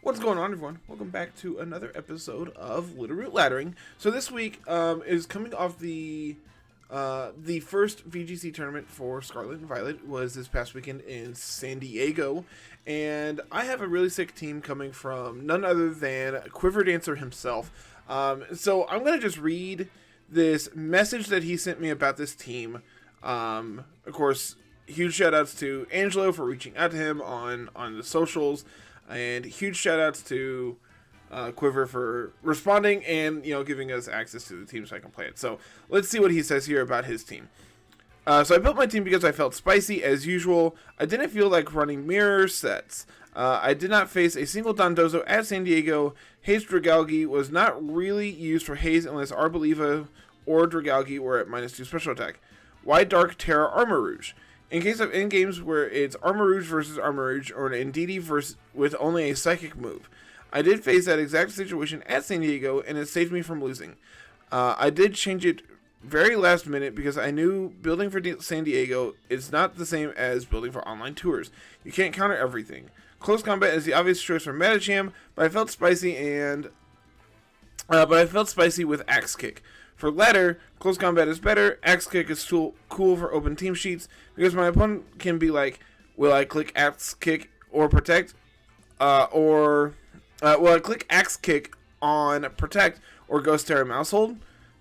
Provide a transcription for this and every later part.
What's going on, everyone? Welcome back to another episode of Littleroot Laddering. So this week is coming off the first VGC tournament for Scarlet and Violet was this past weekend in San Diego, and I have a really sick team coming from none other than QuiverDancer himself. So I'm gonna just read this message that he sent me about this team. Of course, huge shout outs to Angelo for reaching out to him on the socials. And huge shout outs to Quiver for responding and, giving us access to the team so I can play it. So let's see what he says here about his team. So I built my team because I felt spicy as usual. I didn't feel like running mirror sets. I did not face a single Dondozo at San Diego. Haze Dragalge was not really used for Haze unless Arboliva or Dragalge were at -2 special attack. Why Dark Terra Aramrouge? In case of endgames where it's Aramrouge versus Aramrouge or an Ndidi versus with only a psychic move. I did face that exact situation at San Diego and it saved me from losing. I did change it very last minute because I knew building for San Diego is not the same as building for online tours. You can't counter everything. Close combat is the obvious choice for Metacham, but I felt spicy with Axe Kick. For ladder, close combat is better. Axe Kick is cool for open team sheets because my opponent can be like, will I click Axe Kick or Protect? Will I click Axe Kick on Protect or Ghost Terra Mousehold?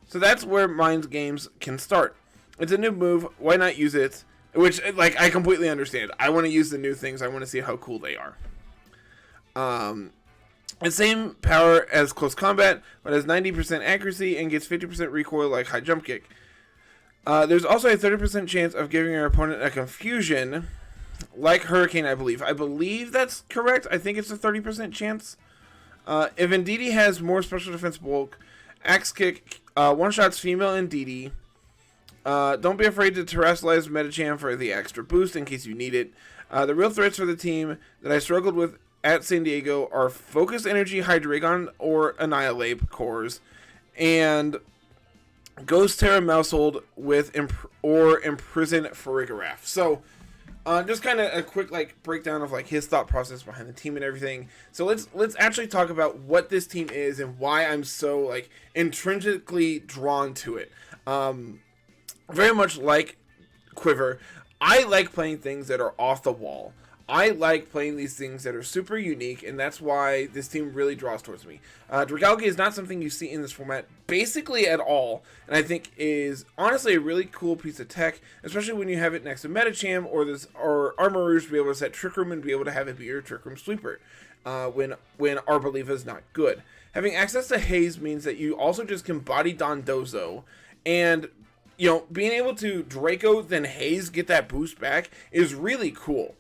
So that's where mind games can start. It's a new move. Why not use it? Which, I completely understand. I want to use the new things. I want to see how cool they are. The same power as close combat, but has 90% accuracy and gets 50% recoil like high jump kick. There's also a 30% chance of giving your opponent a confusion, like Hurricane, I believe. I believe that's correct. I think it's a 30% chance. If Ndidi has more special defense bulk, Axe Kick one-shots female Ndidi. Don't be afraid to terrestrialize Metacham for the extra boost in case you need it. The real threats for the team that I struggled with at San Diego are Focus Energy, Hydreigon, or Annihilate cores, and Ghost Terra Mousehold with Imprison Farigiraf. So, just kind of a quick breakdown of his thought process behind the team and everything. So let's actually talk about what this team is and why I'm so intrinsically drawn to it. Very much like Quiver, I like playing things that are off the wall. I like playing these things that are super unique, and that's why this team really draws towards me. Dragalge is not something you see in this format basically at all, and I think is honestly a really cool piece of tech, especially when you have it next to Metacham or Aramrouge to be able to set Trick Room and be able to have it be your Trick Room sweeper when Arboliva is not good. Having access to Haze means that you also just can body Dondozo, and being able to Draco then Haze get that boost back is really cool.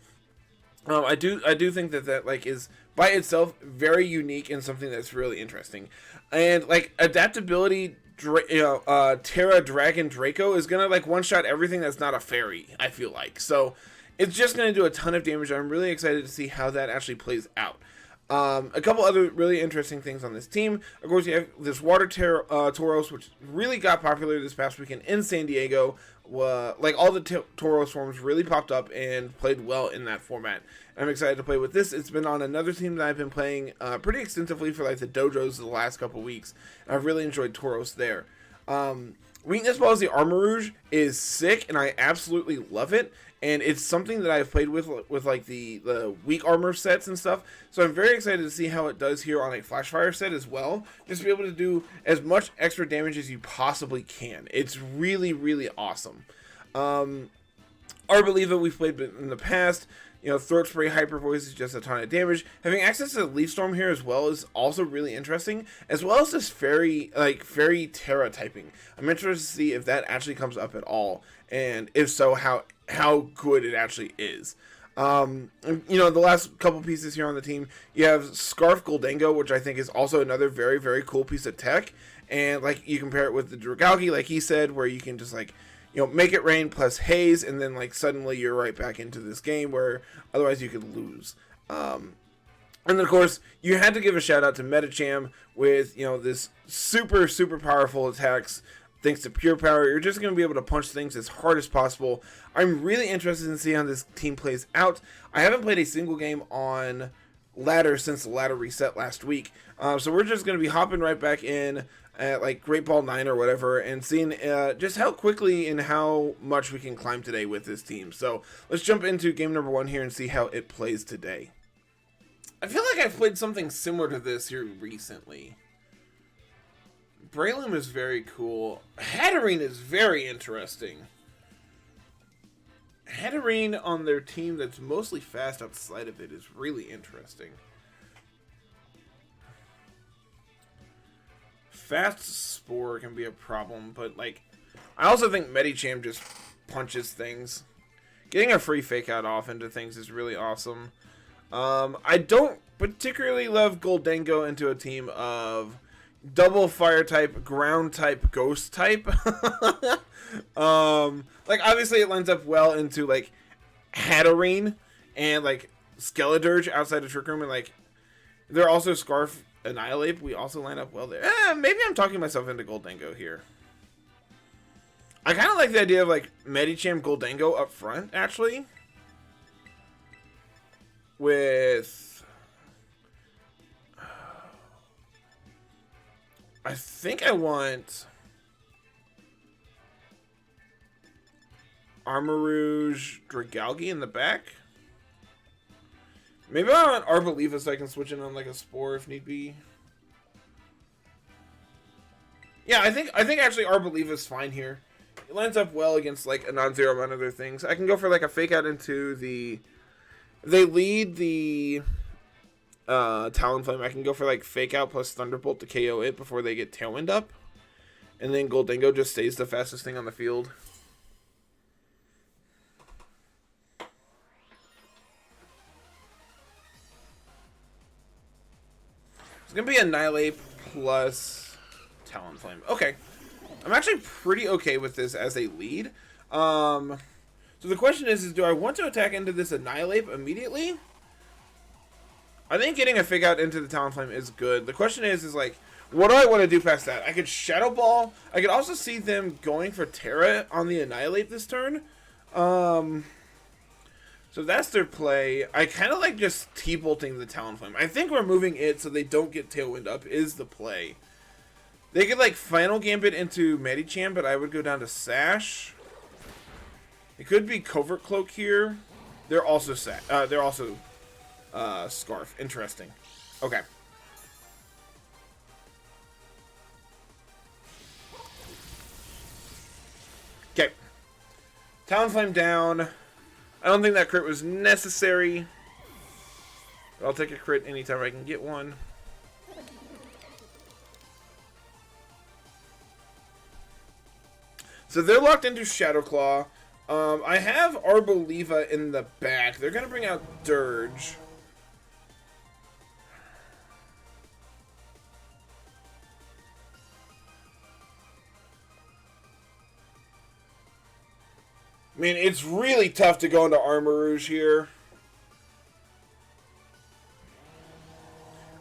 I do think that is by itself very unique and something that's really interesting, and adaptability. Terra Dragon Draco is gonna one shot everything that's not a fairy. I feel like so it's just gonna do a ton of damage. I'm really excited to see how that actually plays out. A couple other really interesting things on this team. Of course, you have this Water Tauros, which really got popular this past weekend in San Diego. All the Tauros forms really popped up and played well in that format. I'm excited to play with this. It's been on another team that I've been playing pretty extensively for the dojos the last couple weeks. I've really enjoyed Tauros there. Weakness Policy Aramrouge is sick, and I absolutely love it. And it's something that I've played with the weak armor sets and stuff. So I'm very excited to see how it does here on a Flashfire set as well. Just to be able to do as much extra damage as you possibly can. It's really, really awesome. Arboliva we've played in the past. Throat Spray, Hyper Voice is just a ton of damage. Having access to Leaf Storm here as well is also really interesting, as well as this Fairy Terra typing. I'm interested to see if that actually comes up at all, and if so, how good it actually is. The last couple pieces here on the team, you have Scarf Gholdengo, which I think is also another very, very cool piece of tech, and you compare it with the Dragalge, like he said, where you can just make it rain plus Haze, and then suddenly you're right back into this game where otherwise you could lose. And then of course you had to give a shout out to Metacham with this super, super powerful attacks. Thanks to Pure Power, you're just going to be able to punch things as hard as possible. I'm really interested in seeing how this team plays out. I haven't played a single game on ladder since the ladder reset last week. So we're just going to be hopping right back in at like Great Ball 9 or whatever and seeing just how quickly and how much we can climb today with this team. So let's jump into game number 1 here and see how it plays today. I feel like I've played something similar to this here recently. Breloom is very cool. Hatterene is very interesting. Hatterene on their team that's mostly fast outside of it is really interesting. Fast Spore can be a problem, but like, I also think Medicham just punches things. Getting a free fake out off into things is really awesome. I don't particularly love Gholdengo into a team of double fire type, ground type, ghost type. Like obviously it lines up well into like Hatterene and like Skeledirge outside of Trick Room, and like they're also Scarf Annihilate. We also line up well there. Maybe I'm talking myself into Gholdengo here. I kind of like the idea of like Medicham Gholdengo up front actually. With I think I want Aramrouge, Dragalge in the back. Maybe I want Arboliva so I can switch in on like a Spore if need be. Yeah, I think actually Arboliva is fine here. It lines up well against like a non-zero amount of other things. I can go for like a fake out into the. They lead the Talonflame. I can go for like fake out plus Thunderbolt to KO it before they get Tailwind up. And then Gholdengo just stays the fastest thing on the field. It's going to be Annihilate plus Talonflame. Okay. I'm actually pretty okay with this as a lead. So the question is do I want to attack into this Annihilate immediately? I think getting a fake out into the Talonflame is good. The question is like, what do I want to do past that? I could Shadow Ball. I could also see them going for Terra on the Annihilate this turn. So that's their play. I kind of like just T-bolting the Talonflame. I think removing it so they don't get Tailwind up is the play. They could like Final Gambit into Medicham, but I would go down to Sash. It could be Covert Cloak here. They're also Scarf. Interesting. Okay. Okay. Talonflame down. I don't think that crit was necessary. But I'll take a crit anytime I can get one. So they're locked into Shadow Claw. I have Arboliva in the back. They're going to bring out Dirge. I mean, it's really tough to go into Aramrouge here.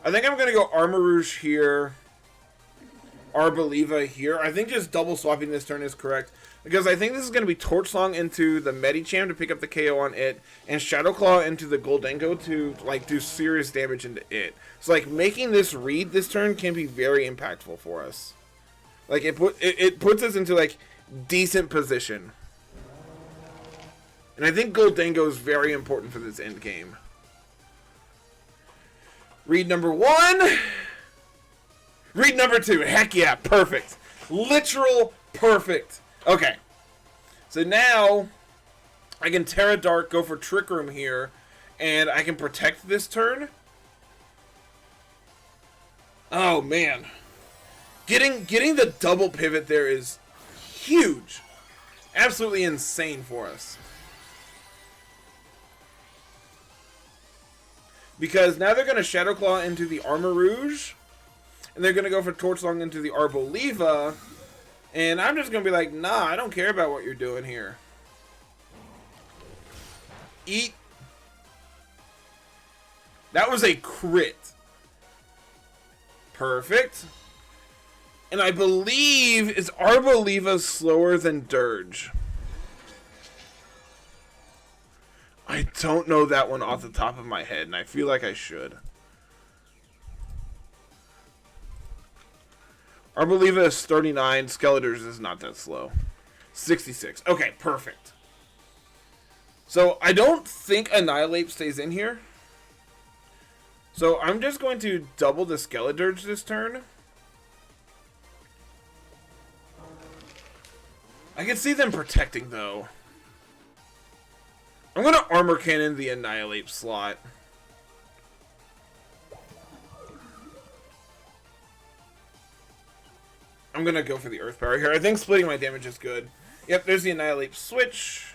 I think I'm going to go Aramrouge here. Arboliva here. I think just double swapping this turn is correct. Because I think this is going to be Torch Song into the Medicham to pick up the KO on it. And Shadow Claw into the Gholdengo to like do serious damage into it. So like making this read this turn can be very impactful for us. Like it puts us into like decent position. And I think Gholdengo is very important for this end game. Read number 1. Read number 2. Heck yeah, perfect. Literal perfect. Okay. So now I can Terra Dark, go for Trick Room here, and I can protect this turn. Oh man. Getting the double pivot there is huge. Absolutely insane for us. Because now they're going to Shadow Claw into the Aramrouge. And they're going to go for Torch Song into the Arboliva. And I'm just going to be like, nah, I don't care about what you're doing here. Eat. That was a crit. Perfect. And I believe, is Arboliva slower than Dirge? I don't know that one off the top of my head, and I feel like I should. Arboliva is 39. Skeletors is not that slow. 66. Okay, perfect. So I don't think Annihilate stays in here. So I'm just going to double the Skeledirge this turn. I can see them protecting, though. I'm going to Armor Cannon the Annihilate slot. I'm going to go for the Earth Power here. I think splitting my damage is good. Yep, there's the Annihilate switch.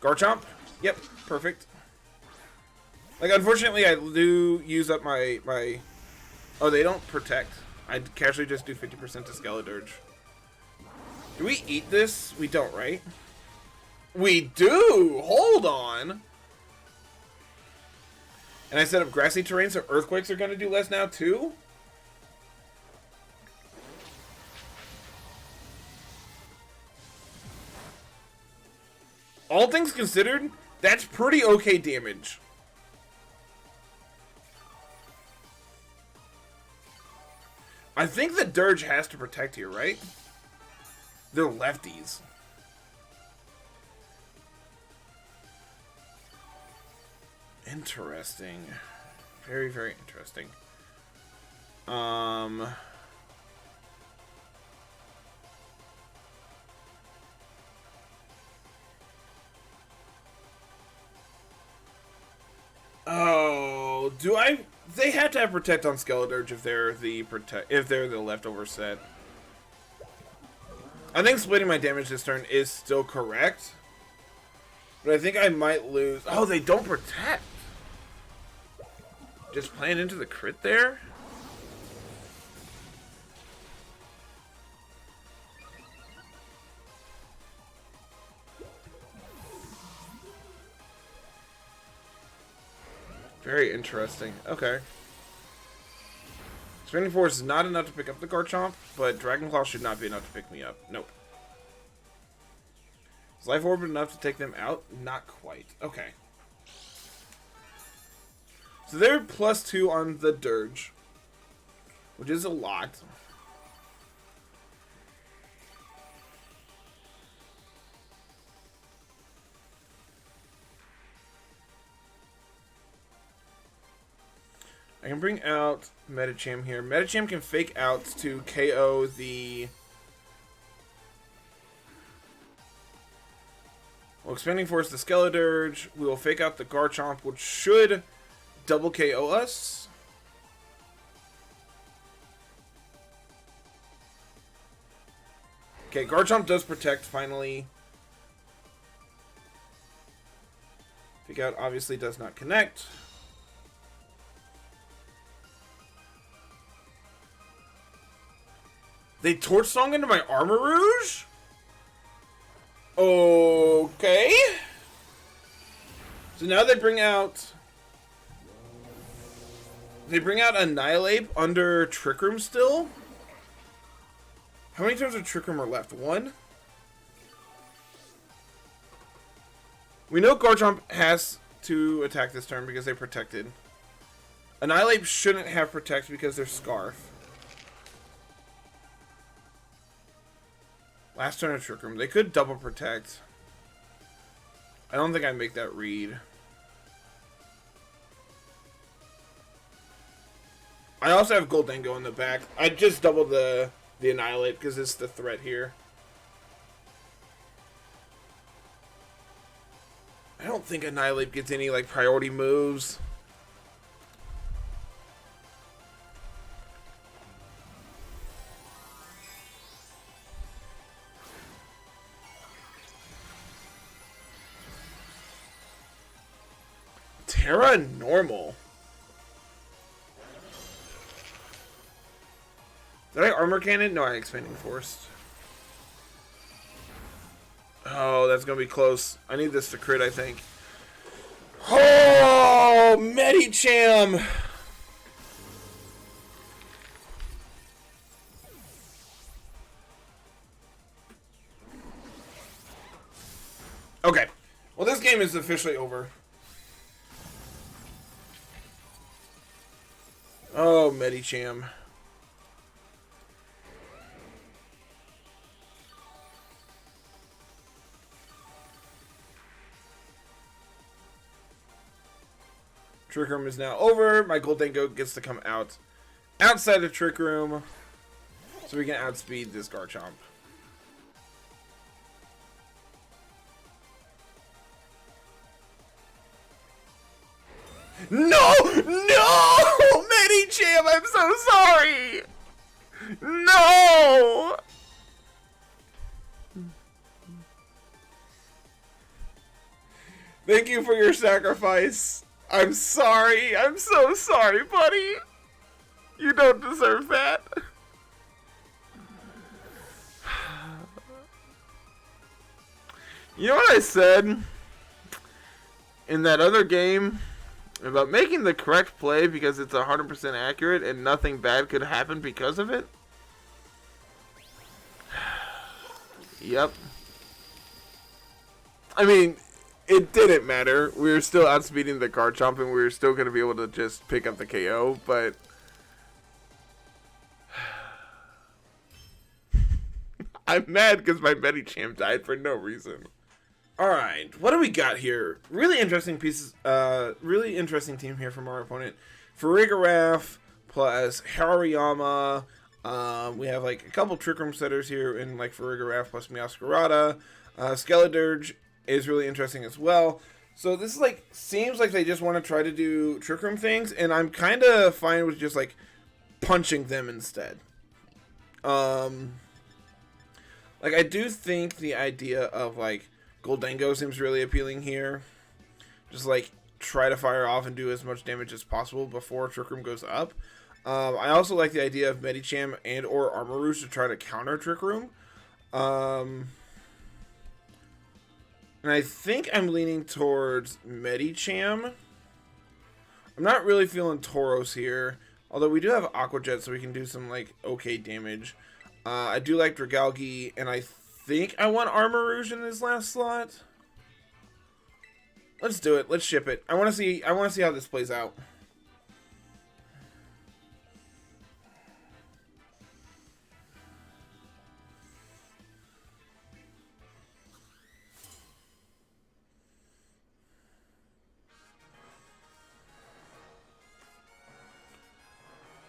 Garchomp. Yep, perfect. Like, unfortunately, I do use up my... Oh, they don't protect. I casually just do 50% to Skeledirge. Do we eat this? We don't, right? We do! Hold on! And I set up grassy terrain, so earthquakes are going to do less now, too? All things considered, that's pretty okay damage. I think the Dirge has to protect here, right? They're lefties. Interesting. Very, very interesting. Oh, do I? They have to have protect on Skeledirge if they're the leftover set. I think splitting my damage this turn is still correct, but I think I might lose. Oh, they don't protect. Just playing into the crit there. Very interesting. Okay. Spinning Force is not enough to pick up the Garchomp, but Dragon Claw should not be enough to pick me up. Nope. Is Life Orb enough to take them out? Not quite. Okay. So they're +2 on the Dirge, which is a lot. I can bring out Medicham here. Medicham can fake out to KO the... Well, Expanding Force the Skeledirge. We will fake out the Garchomp, which should double KO us. Okay, Garchomp does protect, finally. Fake out obviously does not connect. They Torch Song into my Aramrouge? Okay. So now they bring out... They bring out Annihilate under Trick Room still? How many turns of Trick Room are left? 1? We know Garchomp has to attack this turn because they're protected. Annihilate shouldn't have Protect because they're Scarf. Last turn of Trick Room. They could double protect. I don't think I make that read. I also have Gholdengo in the back. I just doubled the Annihilate because it's the threat here. I don't think Annihilate gets any like priority moves. Terra normal. Did I Armor Cannon? No, I Expanding Force. Oh, that's gonna be close. I need this to crit, I think. Oh, Medicham! Okay. Well, this game is officially over. Oh, Medicham. Trick Room is now over. My Gholdengo gets to come out outside of Trick Room so we can outspeed this Garchomp. No! No! Medicham, I'm so sorry! No! Thank you for your sacrifice. I'm sorry. I'm so sorry, buddy. You don't deserve that. You know what I said in that other game about making the correct play because it's 100% accurate and nothing bad could happen because of it? Yep. I mean, it didn't matter. We were still outspeeding the Garchomp and we were still going to be able to just pick up the KO, but I'm mad because my Medicham died for no reason. Alright, what do we got here? Really interesting pieces, really interesting team here from our opponent. Farigiraf plus Hariyama. We have like a couple Trick Room setters here in like Farigiraf plus Meowscarada. Skeledirge is really interesting as well. So this is like, seems like they just want to try to do Trick Room things, and I'm kind of fine with just like punching them instead. Like I do think the idea of like Gholdengo seems really appealing here. Just like try to fire off and do as much damage as possible before Trick Room goes up. I also like the idea of Medicham and or Aramrouge to try to counter Trick Room. And I think I'm leaning towards Medicham. I'm not really feeling Tauros here. Although we do have Aqua Jet, so we can do some like okay damage. I do like Dragalge, and I think I want Aramrouge in this last slot. Let's do it. Let's ship it. I want to see how this plays out.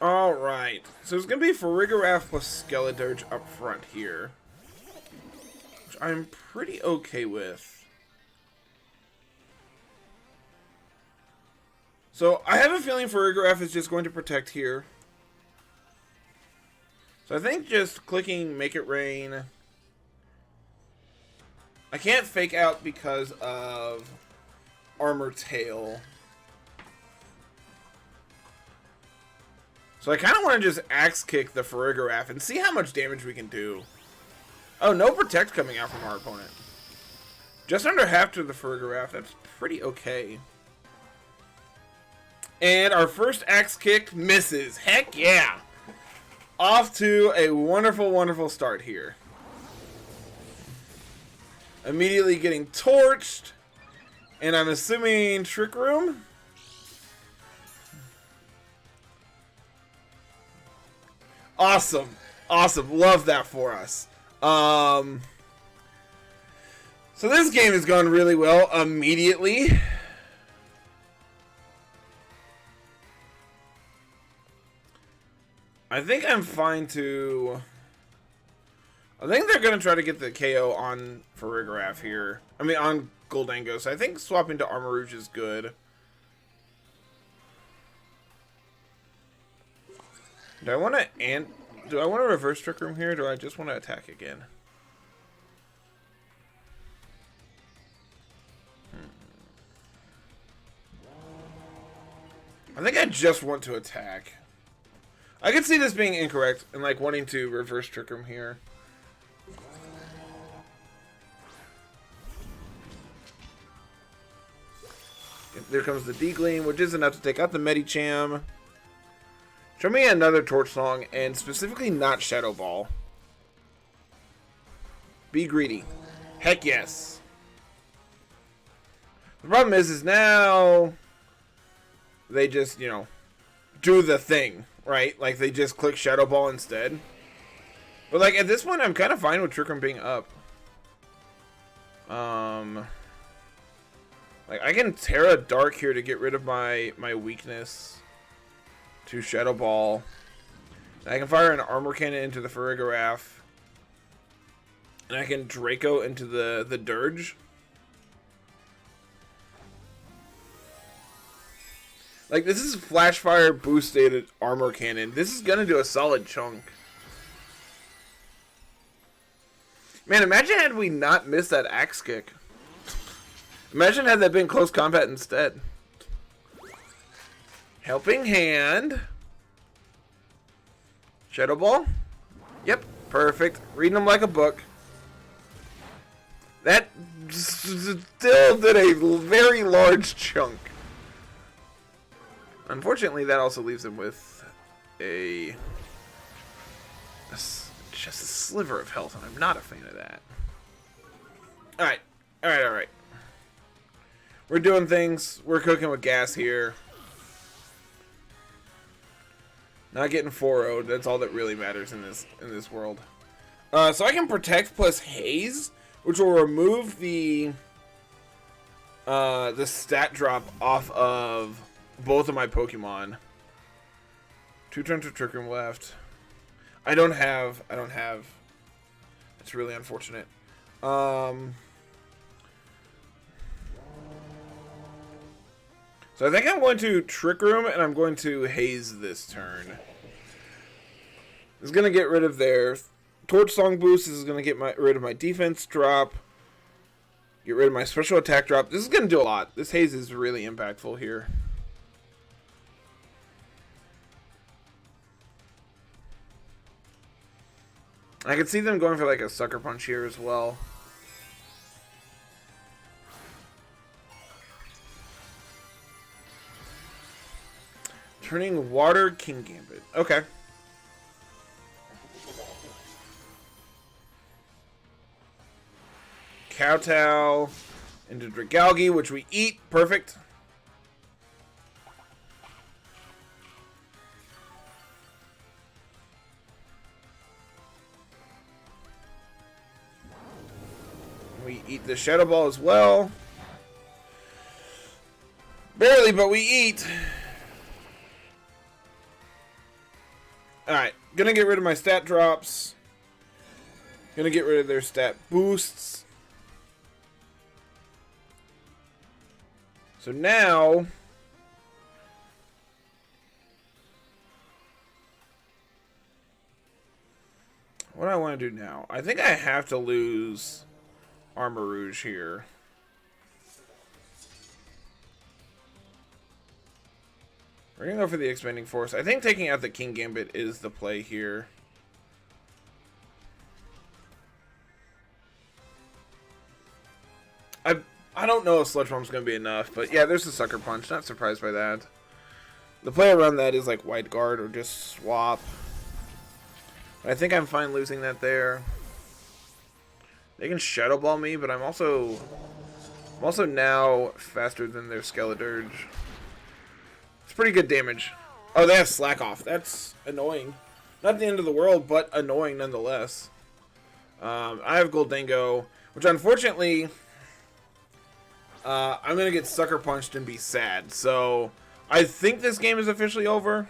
Alright, so it's going to be Farigiraf plus Skeledirge up front here, which I'm pretty okay with. So I have a feeling Farigiraf is just going to protect here. So I think just clicking Make It Rain. I can't fake out because of Armor Tail. So I kind of want to just Axe Kick the Farigiraf and see how much damage we can do. Oh, no Protect coming out from our opponent. Just under half to the Farigiraf. That's pretty okay. And our first Axe Kick misses. Heck yeah! Off to a wonderful, wonderful start here. Immediately getting torched. And I'm assuming Trick Room? Awesome. Awesome. Love that for us. So this game has gone really well immediately. I think I'm fine to... I think they're going to try to get the KO on Farigiraf here. I mean, on Gholdengo. So I think swapping to Aramrouge is good. Do I want to reverse Trick Room here, or do I just want to attack again? I think I just want to attack. I could see this being incorrect and like wanting to reverse Trick Room here. There comes the D-Gleam, which is enough to take out the Medicham. Show me another Torch Song, and specifically not Shadow Ball. Be greedy. Heck yes. The problem is now they just, you know, do the thing, right? Like they just click Shadow Ball instead. But like at this point, I'm kind of fine with Trick Room being up. Like, I can Terra Dark here to get rid of my weakness to Shadow Ball. And I can fire an Armor Cannon into the Farigiraf. And I can Draco into the Dirge. Like, this is Flash Fire boosted Armor Cannon. This is gonna do a solid chunk. Man, imagine had we not missed that Axe Kick. Imagine had that been close combat instead. Helping Hand. Shadow Ball. Yep, perfect. Reading them like a book. That still did a very large chunk. Unfortunately, that also leaves him with just a sliver of health, and I'm not a fan of that. Alright. Alright. We're doing things. We're cooking with gas here. Not getting 4-0'd. That's all that really matters in this world. So I can Protect plus Haze, which will remove the stat drop off of both of my Pokemon. 2 turns of Trick Room left. I don't have. It's really unfortunate. So I think I'm going to Trick Room and I'm going to Haze this turn. This is going to get rid of their Torch Song boost. This is going to get rid of my defense drop. Get rid of my special attack drop. This is going to do a lot. This Haze is really impactful here. I can see them going for like a Sucker Punch here as well. Turning Water King Gambit. Okay. Kowtow into Dragalge, which we eat. Perfect. We eat the Shadow Ball as well. Barely, but we eat. Alright, gonna get rid of my stat drops. Gonna get rid of their stat boosts. So now, what do I want to do now? I think I have to lose Aramrouge here. We're going to go for the Expanding Force. I think taking out the King Gambit is the play here. I don't know if Sludge Bomb's going to be enough, but yeah, there's a Sucker Punch. Not surprised by that. The play around that is like White Guard or just swap. But I think I'm fine losing that there. They can Shadow Ball me, but I'm also now faster than their Skeledirge. It's pretty good damage. Oh, they have Slack Off. That's annoying. Not the end of the world, but annoying nonetheless. I have Gholdengo, which unfortunately, I'm going to get Sucker Punched and be sad. So, I think this game is officially over.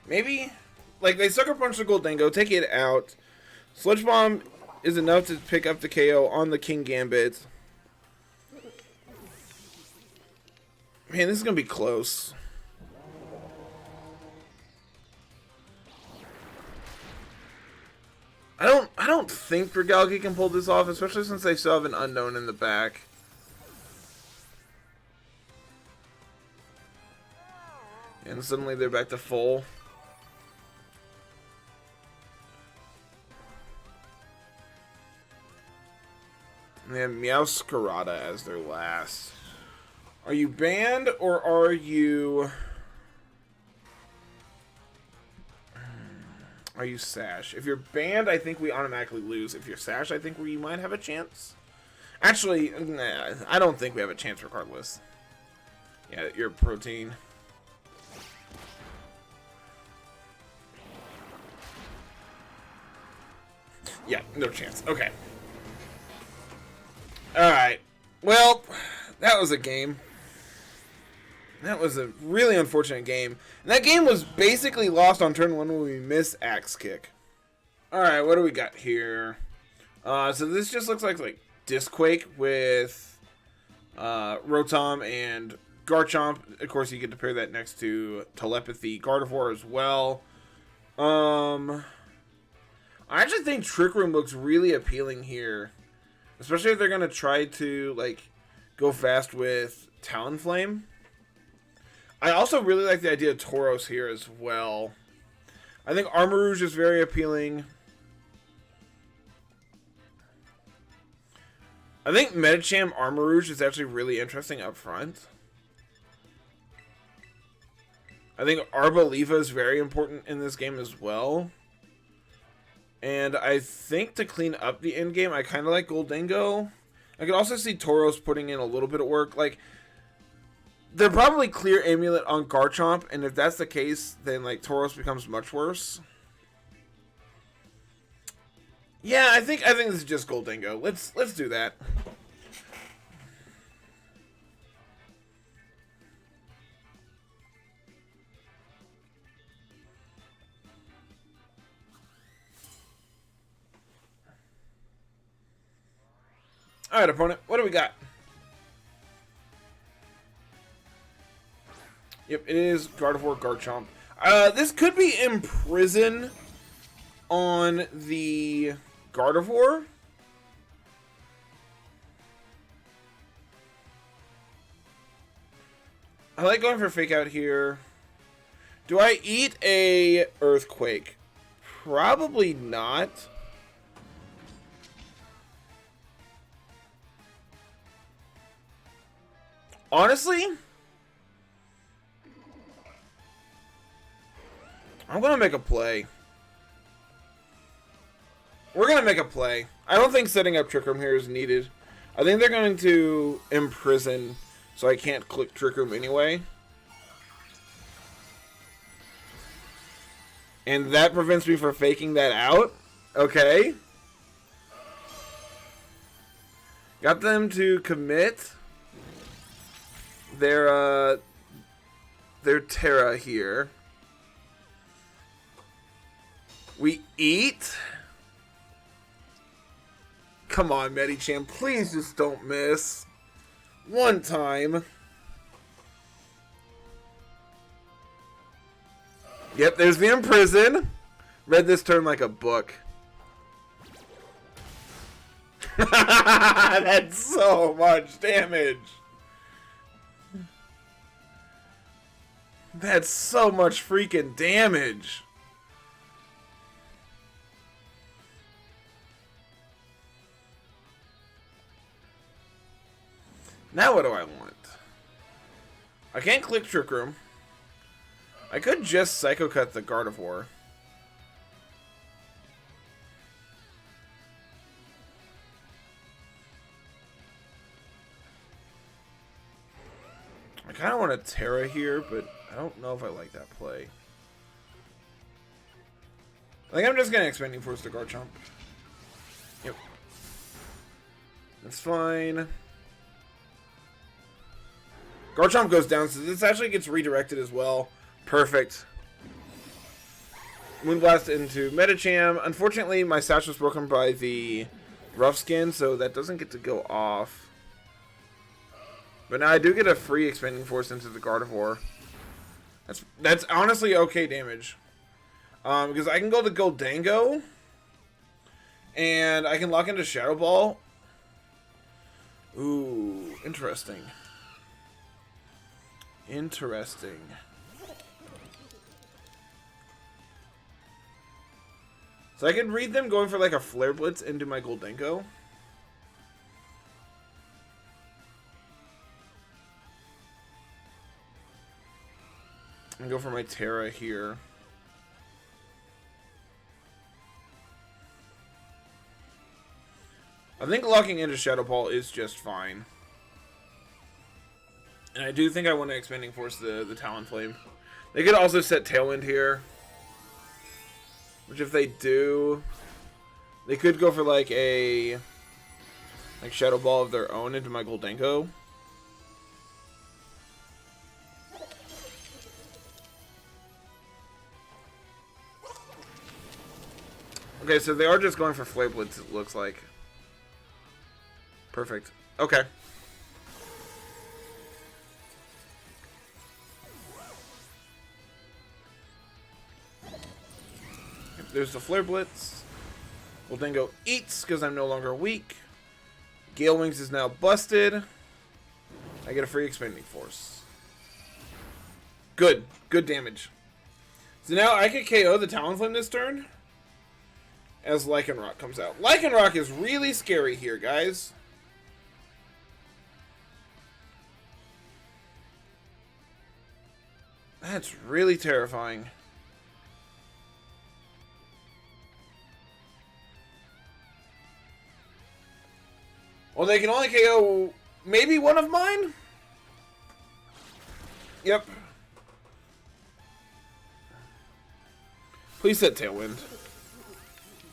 Maybe, like, they Sucker Punch the Gholdengo, take it out. Sludge Bomb is enough to pick up the KO on the King Gambit. Man, this is going to be close. I don't think Dragalge can pull this off, especially since they still have an unknown in the back. And suddenly they're back to full. And they have Meowscarada as their last. Are you banned or are you... Are you Sash? If you're banned, I think we automatically lose. If you're Sash, I think we might have a chance. Actually, nah, I don't think we have a chance regardless. Yeah, you're Protein. Yeah, no chance. Okay. Alright. Well, that was a game. That was a really unfortunate game. And that game was basically lost on turn 1 when we missed Axe Kick. Alright, what do we got here? So this just looks like Disquake with Rotom and Garchomp. Of course, you get to pair that next to Telepathy Gardevoir as well. I actually think Trick Room looks really appealing here. Especially if they're going to try to, go fast with Talonflame. I also really like the idea of Tauros here as well. I think Aramrouge is very appealing. I think Medicham Aramrouge is actually really interesting up front. I think Arboliva is very important in this game as well. And I think to clean up the end game, I kind of like Gholdengo. I could also see Tauros putting in a little bit of work. They're probably clear Amulet on Garchomp, and if that's the case, then Tauros becomes much worse. Yeah, I think this is just Gholdengo. Let's do that. Alright, opponent, what do we got? Yep, it is Gardevoir, Garchomp. This could be Imprison on the Gardevoir. I like going for Fake Out here. Do I eat a Earthquake? Probably not. Honestly, I'm going to make a play. We're going to make a play. I don't think setting up Trick Room here is needed. I think they're going to Imprison, so I can't click Trick Room anyway. And that prevents me from faking that out. Okay. Got them to commit their Terra here. We eat. Come on, Medicham, please just don't miss. One time. Yep, there's the Imprison. Read this turn like a book. That's so much damage. That's so much freaking damage. Now what do I want? I can't click Trick Room. I could just Psycho Cut the Gardevoir. I kind of want a Terra here, but I don't know if I like that play. I think I'm just going to Expanding Force the Garchomp. Yep. That's fine. Garchomp goes down, so this actually gets redirected as well. Perfect. Moonblast into Medicham. Unfortunately, my sash was broken by the Rough Skin, so that doesn't get to go off. But now I do get a free Expanding Force into the Gardevoir. That's honestly okay damage. Because I can go to Gholdengo, and I can lock into Shadow Ball. Ooh, interesting. Interesting. So I could read them going for like a Flare Blitz into my Gholdengo. And go for my Terra here. I think locking into Shadow Ball is just fine. And I do think I want to Expanding Force the Talonflame. They could also set Tailwind here. Which if they do, They could go for like a Shadow Ball of their own into my Gholdengo. Okay, so they are just going for Flare Blitz, it looks like. Perfect. Okay. There's the Flare Blitz. Gholdengo eats because I'm no longer weak. Gale Wings is now busted. I get a free Expanding Force. Good. Good damage. So now I can KO the Talonflame this turn as Lycanroc comes out. Lycanroc is really scary here, guys. That's really terrifying. Well, they can only KO maybe one of mine? Yep. Please set Tailwind.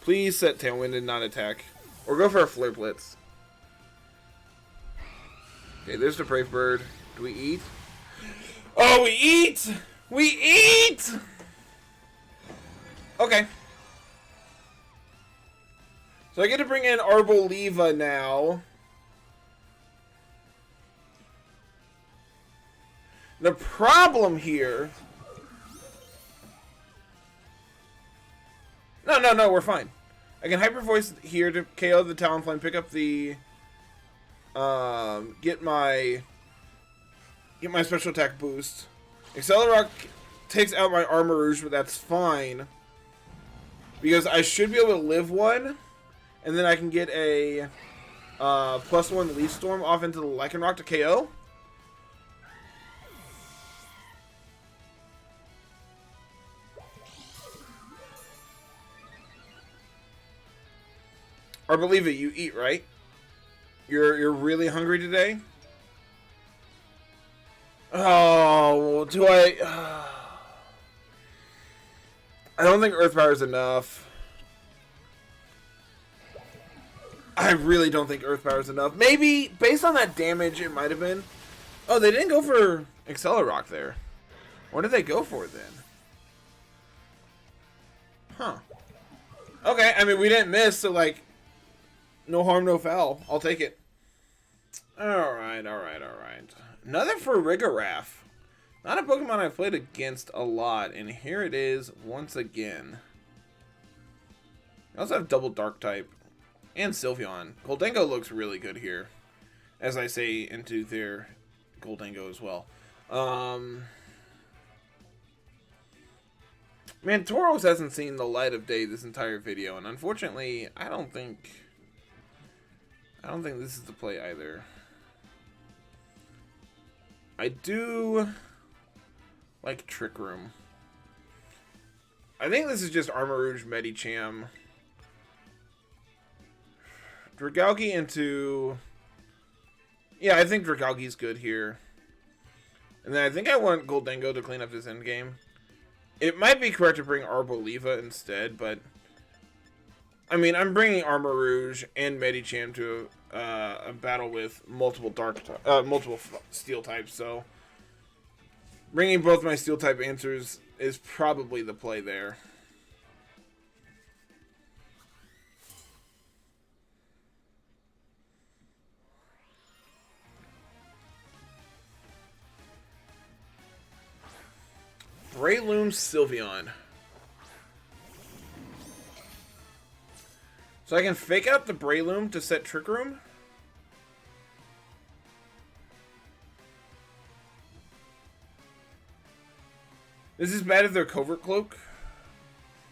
Please set Tailwind and not attack. Or go for a Flare Blitz. Okay, there's the Brave Bird. Do we eat? Oh, we eat! We eat! Okay. So I get to bring in Arboliva now. The problem here... No, we're fine. I can Hyper Voice here to KO the Talonflame, pick up the... get my special attack boost. Accelerock takes out my Aramrouge, but that's fine. Because I should be able to live one. And then I can get a +1 Leaf Storm off into the Lycanroc to KO. Or believe it, you eat, right? You're really hungry today? Oh, do I... I don't think Earth Power is enough. I really don't think Earth Power is enough. Maybe, based on that damage, it might have been. Oh, they didn't go for Accelerock there. What did they go for then? Huh. Okay, I mean, we didn't miss, so, like, no harm, no foul. I'll take it. Alright. Another for Farigiraf. Not a Pokemon I've played against a lot, and here it is once again. I also have double Dark type. And Sylveon. Gholdengo looks really good here. As I say into their Gholdengo as well. Man, Tauros hasn't seen the light of day this entire video, and unfortunately, I don't think this is the play either. I do like Trick Room. I think this is just Aramrouge, Medicham. Dragalge into... Yeah, I think Dragalge's good here. And then I think I want Gholdengo to clean up this endgame. It might be correct to bring Arboliva instead, but... I mean, I'm bringing Aramrouge and Medicham to a battle with multiple multiple Steel types, so... Bringing both my Steel type answers is probably the play there. Breloom Sylveon. So I can fake out the Breloom to set Trick Room. This is bad if they're Covert Cloak.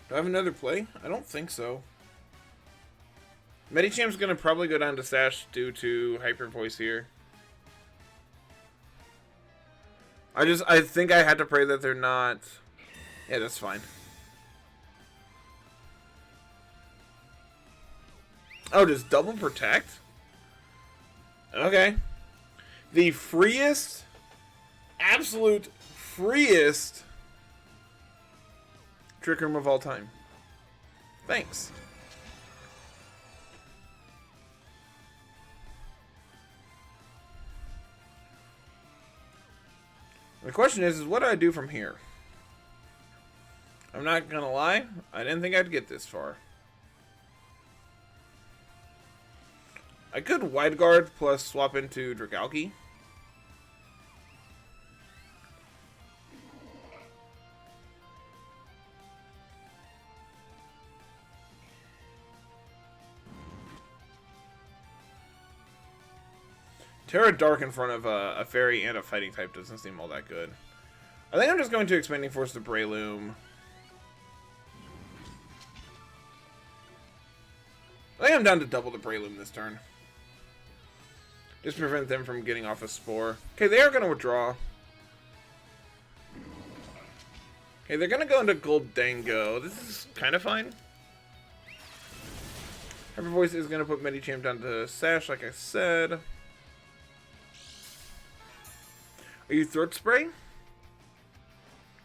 Do I have another play? I don't think so. Medicham's gonna probably go down to Sash due to Hyper Voice here. I think I had to pray that they're not... Yeah, that's fine. Oh, does double protect? Okay. The freest, absolute freest Trick Room of all time. Thanks. The question is what do I do from here? I'm not gonna lie, I didn't think I'd get this far. I could wide guard plus swap into Dragalge. Terra Dark in front of a fairy and a fighting type doesn't seem all that good. I think I'm just going to Expanding Force the Breloom. I think I'm down to double the Breloom this turn. Just prevent them from getting off a Spore. Okay, they are going to withdraw. Okay, they're going to go into Gholdengo. This is kind of fine. Hyper Voice is going to put Medicham down to Sash, like I said. Are you Throat Spray?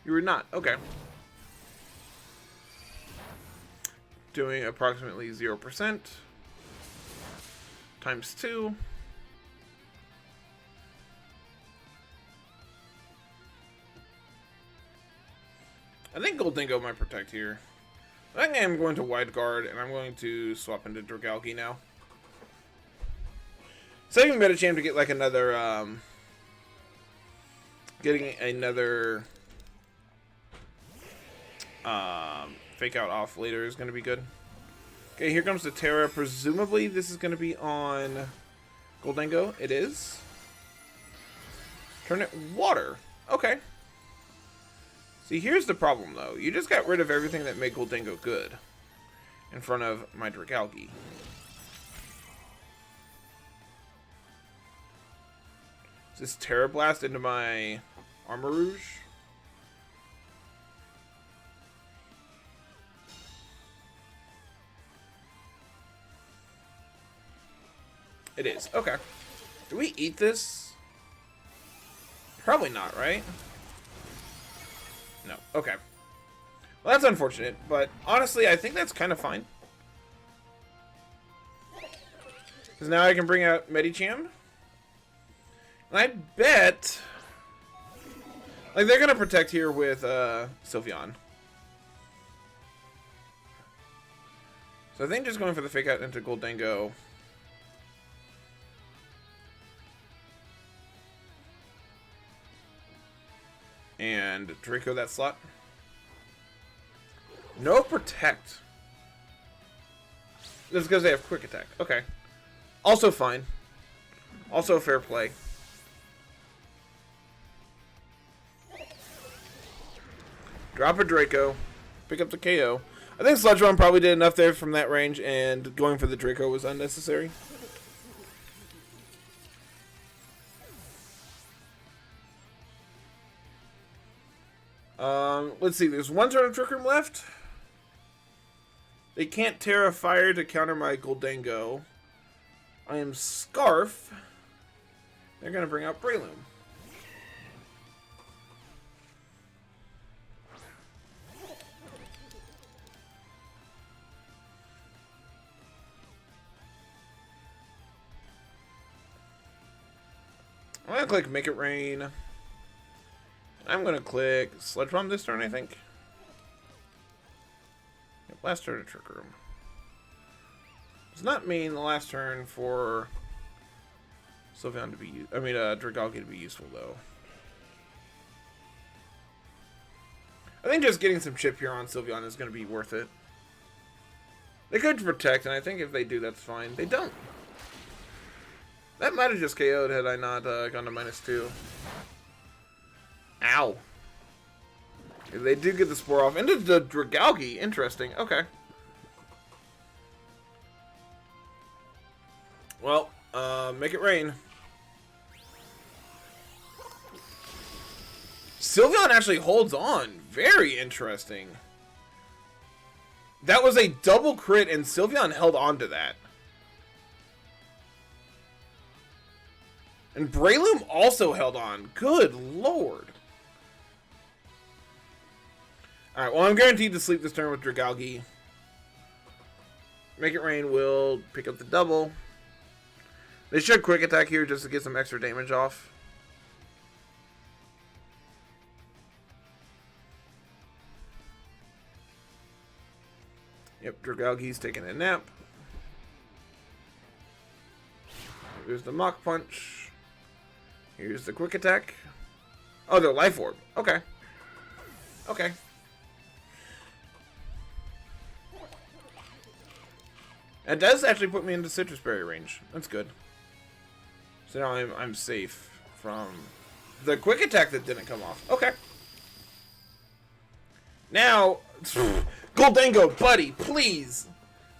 You were not. Okay. Doing approximately 0%. Times 2. I think Gholdengo might protect here. I think I'm going to wide guard, and I'm going to swap into Dragalge now. Saving Medicham to get like another, getting another fake out off later is going to be good. Okay, here comes the Terra. Presumably this is going to be on Gholdengo. It is. Turn it water. Okay. See, here's the problem, though. You just got rid of everything that made Gholdengo good in front of my Dragalge. Is this Terra Blast into my Aramrouge? It is. Okay. Do we eat this? Probably not, right? No. Okay. Well, that's unfortunate, but honestly, I think that's kind of fine. Because now I can bring out Medicham. And I bet... like, they're going to protect here with Sylveon. So I think just going for the fake out into Gholdengo. And Draco that slot. No protect. This is because they have quick attack. Okay. Also fine. Also fair play. Drop a Draco. Pick up the KO. I think Sludge Bomb probably did enough there from that range, and going for the Draco was unnecessary. Let's see. There's one turn of Trick Room left. They can't Terra Fire to counter my Gholdengo. I am Scarf. They're going to bring out Breloom. I'm going to click Make It Rain. I'm going to click Sludge Bomb this turn, I think. Yep, last turn of Trick Room. Does not mean the last turn for Sylveon to be... Dragalge to be useful, though. I think just getting some chip here on Sylveon is going to be worth it. They could protect, and I think if they do, that's fine. They don't. That might have just KO'd had I not gone to -2. Ow. They do get the Spore off. Into the Dragalge. Interesting. Okay. Well, make it rain. Sylveon actually holds on. Very interesting. That was a double crit, and Sylveon held on to that. And Breloom also held on. Good lord. Alright, well, I'm guaranteed to sleep this turn with Dragalge. Make It Rain will pick up the double. They should quick attack here just to get some extra damage off. Dragalge's taking a nap. Here's the Mach Punch. Here's the Quick Attack. Oh, they're Life Orb. Okay. Okay. That does actually put me into Citrus Berry range. That's good. So now I'm safe from the Quick Attack that didn't come off. Okay. Now, Gholdengo, buddy, please.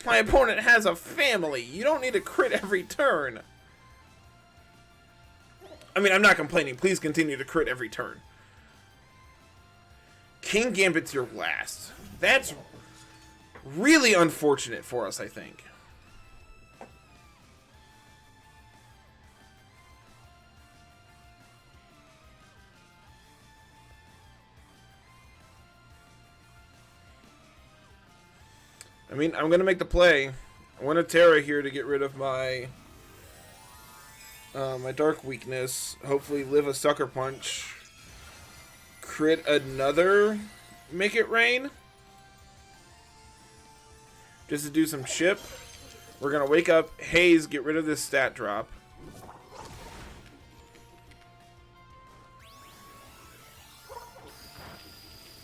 My opponent has a family. You don't need to crit every turn. I mean, I'm not complaining. Please continue to crit every turn. Kingambit's your last. That's really unfortunate for us, I think. I mean, I'm going to make the play. I want a Terra here to get rid of my my Dark Weakness. Hopefully live a Sucker Punch. Crit another Make It Rain. Just to do some chip. We're going to wake up Haze, get rid of this stat drop.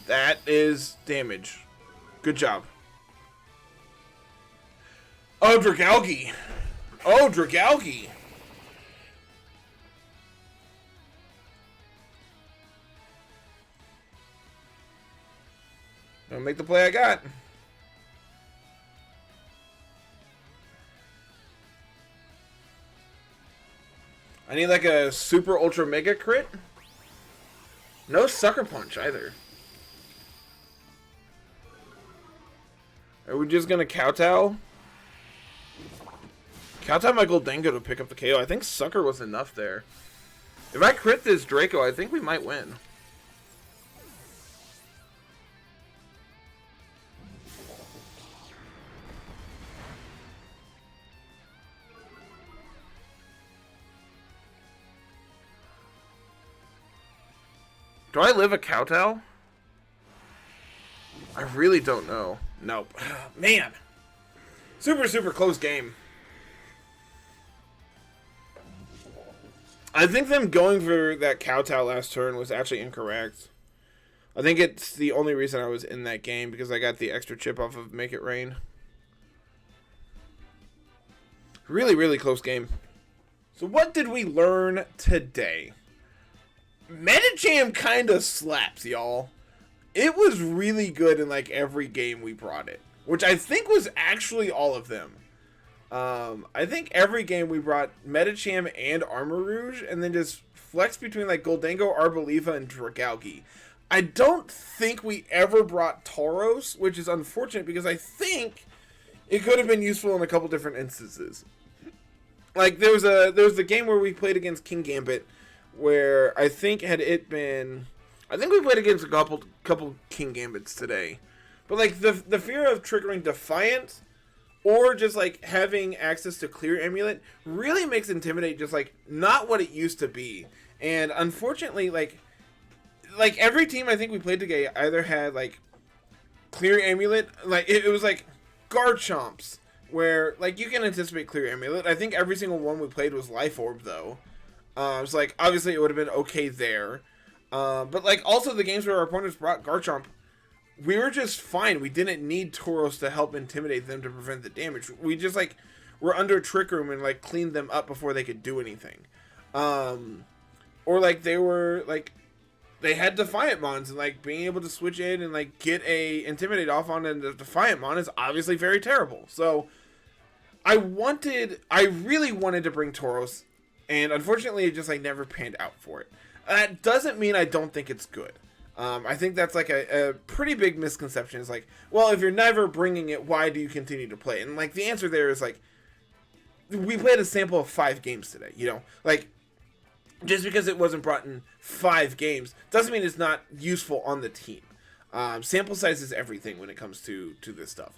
That is damage. Good job. Oh, Dragalge. Oh, Dragalge. I'll make the play I got. I need like a super ultra mega crit. No Sucker Punch either. Are we just gonna kowtow? Kowtow my Gholdengo to pick up the KO. I think Sucker was enough there. If I crit this Draco, I think we might win. Do I live a kowtow? I really don't know. Nope. Man. Super, super close game. I think them going for that kowtow last turn was actually incorrect. I think it's the only reason I was in that game, because I got the extra chip off of Make It Rain. Really, really close game. So what did we learn today? Medicham kind of slaps, y'all. It was really good in like every game we brought it, which I think was actually all of them. I think every game we brought Medicham and Aramrouge, and then just flex between like Gholdengo, Arboliva, and Dragalge. I don't think we ever brought Tauros, which is unfortunate because I think it could have been useful in a couple different instances. Like there was a game where we played against Kingambit, where I think had it been, I think we played against a couple Kingambits today, but like the fear of triggering Defiant, or just like having access to Clear Amulet really makes Intimidate just like not what it used to be. And unfortunately, like every team I think we played today either had like Clear Amulet, like it was like Garchomps, where like you can anticipate Clear Amulet. I think every single one we played was Life Orb though. It's like obviously it would have been okay there. But like also the games where our opponents brought Garchomp, we were just fine. We didn't need Tauros to help intimidate them to prevent the damage. We just like were under Trick Room and like cleaned them up before they could do anything. Or like they were like they had Defiant Mons, and like being able to switch in and like get a Intimidate off on the Defiant Mon is obviously very terrible. So I really wanted to bring Tauros, and unfortunately it just like never panned out for it. That doesn't mean I don't think it's good. I think that's like a pretty big misconception. It's like, well, if you're never bringing it, why do you continue to play? And like the answer there is like, we played a sample of 5 games today, you know? Like, just because it wasn't brought in 5 games doesn't mean it's not useful on the team. Sample size is everything when it comes to this stuff.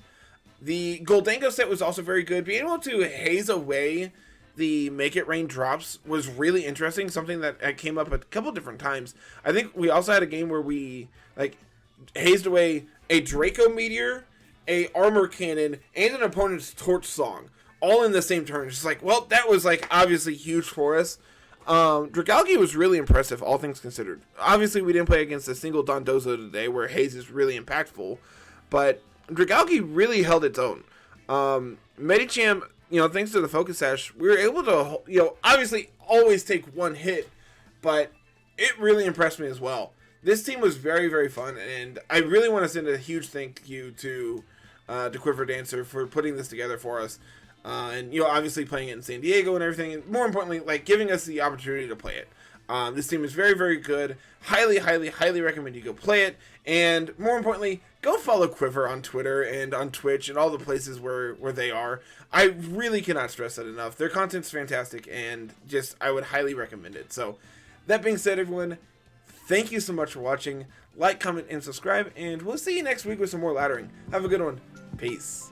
The Gholdengo set was also very good. Being able to haze away the Make It Rain drops was really interesting. Something that came up a couple different times. I think we also had a game where we like hazed away a Draco Meteor a armor cannon, and an opponent's torch song all in the same turn. It's just like, well, that was like obviously huge for us. Dragalge was really impressive, all things considered. Obviously, we didn't play against a single Dondozo today, where Haze is really impactful, but Dragalge really held its own. Medicham, thanks to the Focus Sash, we were able to, obviously always take one hit, but it really impressed me as well. This team was very, very fun, and I really want to send a huge thank you to QuiverDancer for putting this together for us. And obviously playing it in San Diego and everything, and more importantly, like giving us the opportunity to play it. This team is very, very good. Highly, highly, highly recommend you go play it. And more importantly, go follow Quiver on Twitter and on Twitch and all the places where they are. I really cannot stress that enough. Their content's fantastic, and I would highly recommend it. So, that being said, everyone, thank you so much for watching. Like, comment, and subscribe, and we'll see you next week with some more laddering. Have a good one. Peace.